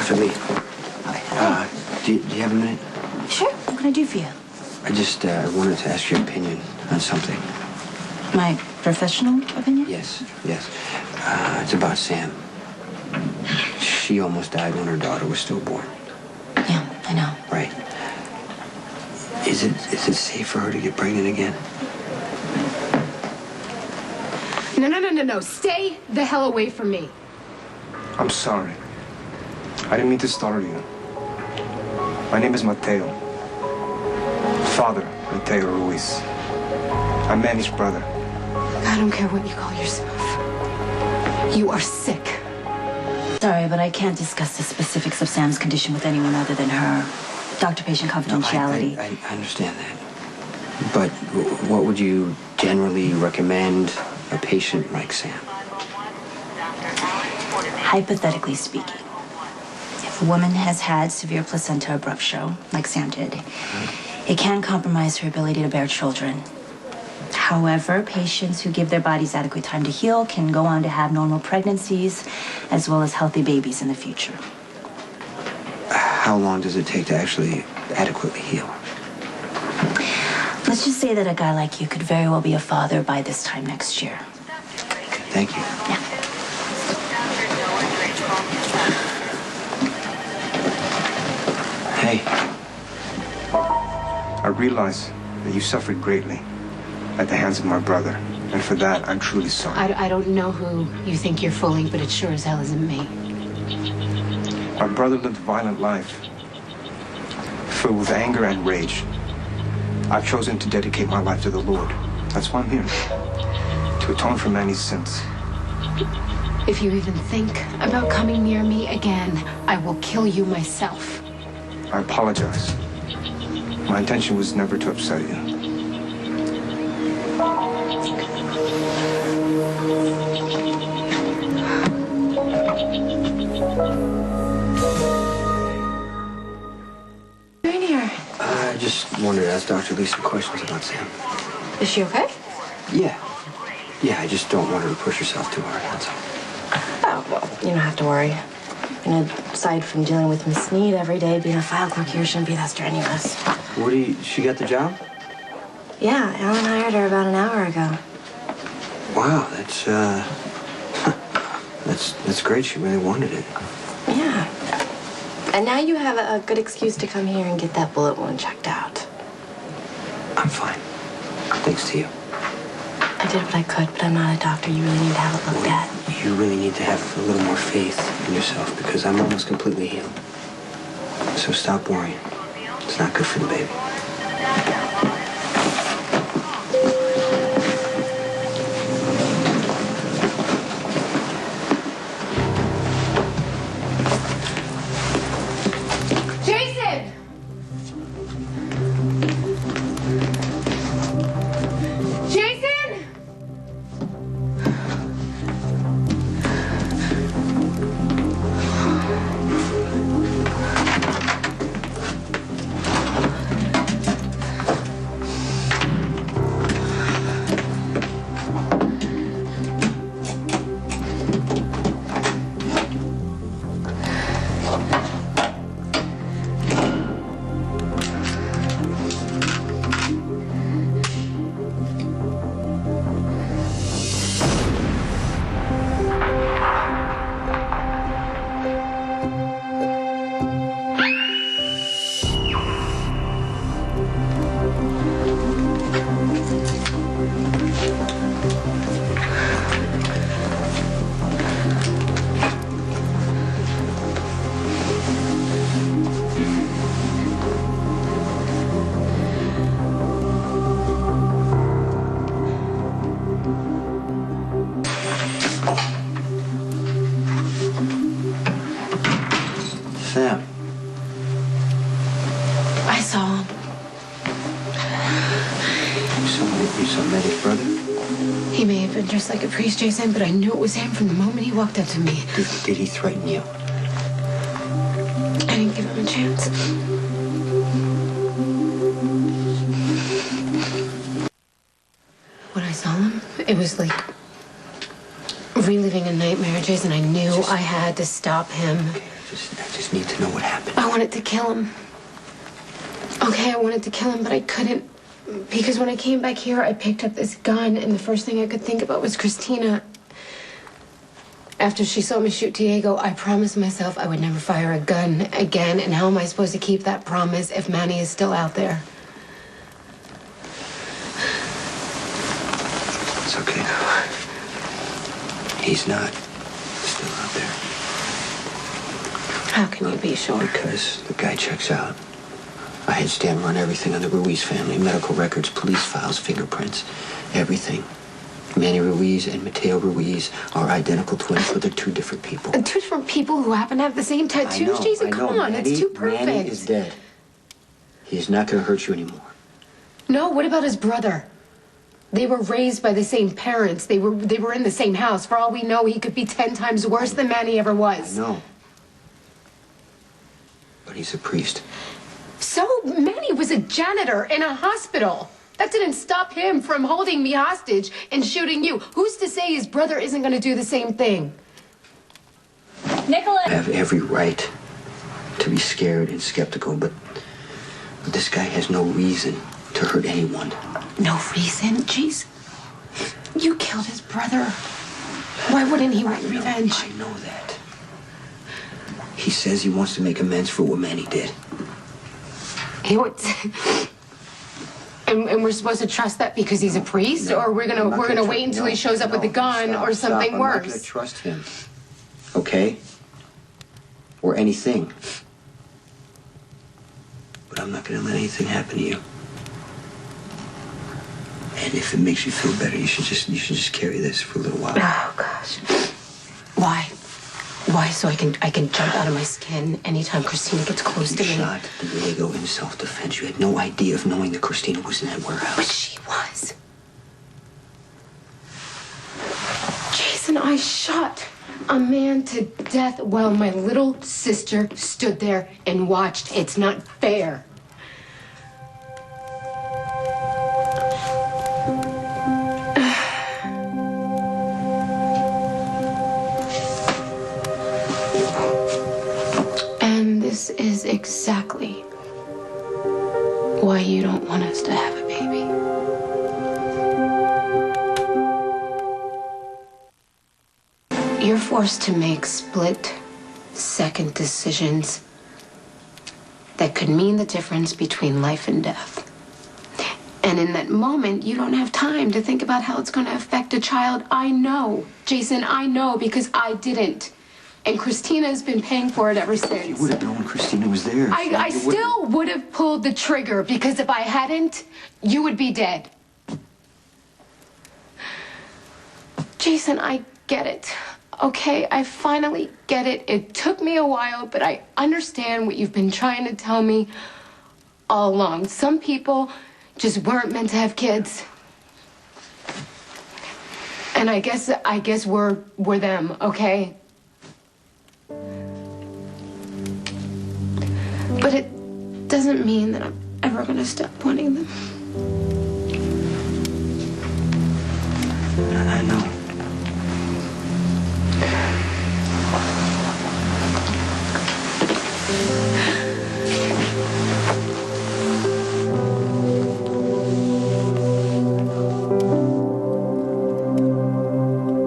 Dr. Lee. Hi. Do you have a minute? Sure. What can I do for you? I just wanted to ask your opinion on something. My professional opinion? Yes. It's about Sam. She almost died when her daughter was stillborn. Yeah, I know. Right. Is it safe for her to get pregnant again? No. Stay the hell away from me. I'm sorry. I didn't mean to startle you. My name is Mateo. Father Mateo Ruiz. I'm Manny's brother. I don't care what you call yourself. You are sick. Sorry, but I can't discuss the specifics of Sam's condition with anyone other than her. Doctor-patient confidentiality. No, I understand that. But what would you generally recommend a patient like Sam? Hypothetically speaking, if a woman has had severe placenta abruptio, like Sam did, it can compromise her ability to bear children. However, patients who give their bodies adequate time to heal can go on to have normal pregnancies as well as healthy babies in the future. How long does it take to actually adequately heal? Let's just say that a guy like you could very well be a father by this time next year. Thank you. Yeah. Hey. I realize that you suffered greatly at the hands of my brother. And for that, I'm truly sorry. I don't know who you think you're fooling, but it sure as hell isn't me. My brother lived a violent life, filled with anger and rage. I've chosen to dedicate my life to the Lord. That's why I'm here, to atone for Manny's sins. If you even think about coming near me again, I will kill you myself. I apologize. My intention was never to upset you. I just wanted to ask Dr. Lee some questions about Sam. Is she okay? Yeah, I just don't want her to push herself too hard, that's all. Oh, well, you don't have to worry. And aside from dealing with Miss Sneed every day, being a file clerk here shouldn't be that strenuous. She got the job? Yeah, Alan hired her about an hour ago. Wow, that's great. She really wanted it. Yeah. And now you have a good excuse to come here and get that bullet wound checked out. I'm fine. Thanks to you. I did what I could, but I'm not a doctor. You really need to have it looked at. You really need to have a little more faith in yourself because I'm almost completely healed. So stop worrying. It's not good for the baby. Jason! Jason! Sam. I saw him. You saw Medic brother? He may have been dressed like a priest, Jason, but I knew it was him from the moment he walked up to me. Did he threaten you? I didn't give him a chance. When I saw him, it was like reliving a nightmare, Jason. I knew I had to stop him. Okay, I just need to know what happened. I wanted to kill him. Okay, I wanted to kill him, but I couldn't. Because when I came back here, I picked up this gun, and the first thing I could think about was Christina. After she saw me shoot Diego, I promised myself I would never fire a gun again. And how am I supposed to keep that promise if Manny is still out there? It's okay. He's not still out there. How can you be sure? Because the guy checks out. I had Stan run everything on the Ruiz family. Medical records, police files, fingerprints, everything. Manny Ruiz and Mateo Ruiz are identical twins, but they're two different people. Two different people who happen to have the same tattoos? Jason, come on, it's too perfect. Manny is dead. He's not going to hurt you anymore. No, what about his brother? They were raised by the same parents. They were in the same house. For all we know, he could be 10 times worse than Manny ever was. I know. But he's a priest. So Manny was a janitor in a hospital. That didn't stop him from holding me hostage and shooting you. Who's to say his brother isn't going to do the same thing? Nicholas! I have every right to be scared and skeptical, but this guy has no reason to hurt anyone. No reason? Jeez. You killed his brother. Why wouldn't he want revenge? I know that. He says he wants to make amends for what Manny did. He would... And we're supposed to trust that because he's a priest, or we're gonna wait until he shows up with a gun or something worse. I'm not gonna trust him. Okay? Or anything. But I'm not gonna let anything happen to you. And if it makes you feel better, you should just carry this for a little while. Oh gosh. Why? Why? So I can jump out of my skin anytime Christina gets close to me. You shot Diego in self-defense. You had no idea of knowing that Christina was in that warehouse. But she was. Jason, I shot a man to death while my little sister stood there and watched. It's not fair. This is exactly why you don't want us to have a baby. You're forced to make split-second decisions that could mean the difference between life and death. And in that moment, you don't have time to think about how it's going to affect a child. I know, Jason, I know, because I didn't. And Christina has been paying for it ever since. You would have known Christina was there. I still would have pulled the trigger, because if I hadn't, you would be dead. Jason, I get it. Okay, I finally get it. It took me a while, but I understand what you've been trying to tell me all along. Some people just weren't meant to have kids. And I guess we're them, okay? But it doesn't mean that I'm ever going to stop wanting them. I know.